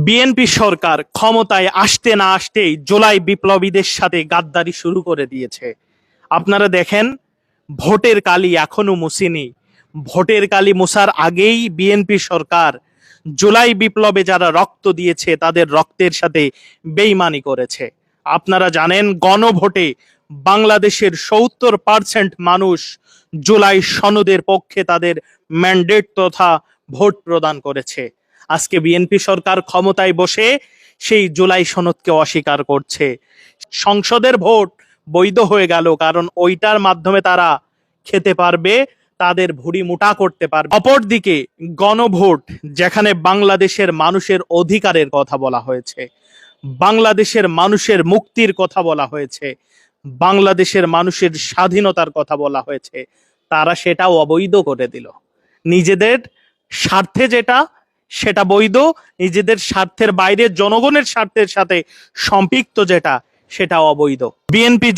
BNP সরকার ক্ষমতায় আসতে না আসতেই জুলাই বিপ্লবীদের সাথে গাদ্দারি শুরু করে দিয়েছে। আপনারা দেখেন, ভোটের কালি এখনো মুছেনি। ভোটের কালি মোছার আগেই বিএনপি সরকার জুলাই বিপ্লবে যারা রক্ত দিয়েছে তাদের রক্তের সাথে বেইমানি করেছে। আপনারা জানেন, গণভোটে বাংলাদেশের ৭০% মানুষ জুলাই সনদের পক্ষে তাদের ম্যান্ডেট তথা ভোট প্রদান করেছে। আজকে বিএনপি সরকার ক্ষমতায় বসে সেই জুলাই সনদকে অস্বীকার করছে। সংসদের ভোট বৈধ হয়ে গেল, কারণ ওইটার মাধ্যমে তারা খেতে পারবে, তাদের ভুঁড়ি মোটা করতে পারবে। অপরদিকে গণভোট, যেখানে বাংলাদেশের মানুষের অধিকারের কথা বলা হয়েছে, বাংলাদেশের মানুষের মুক্তির কথা বলা হয়েছে, বাংলাদেশের মানুষের স্বাধীনতার কথা বলা হয়েছে, তারা সেটাও অবৈধ করে দিল। নিজেদের স্বার্থে যেটা সেটা বৈধ, নিজেদের স্বার্থের বাইরে জনগণের স্বার্থের সাথে সম্পৃক্ত যেটা সেটা অবৈধ। বিএনপি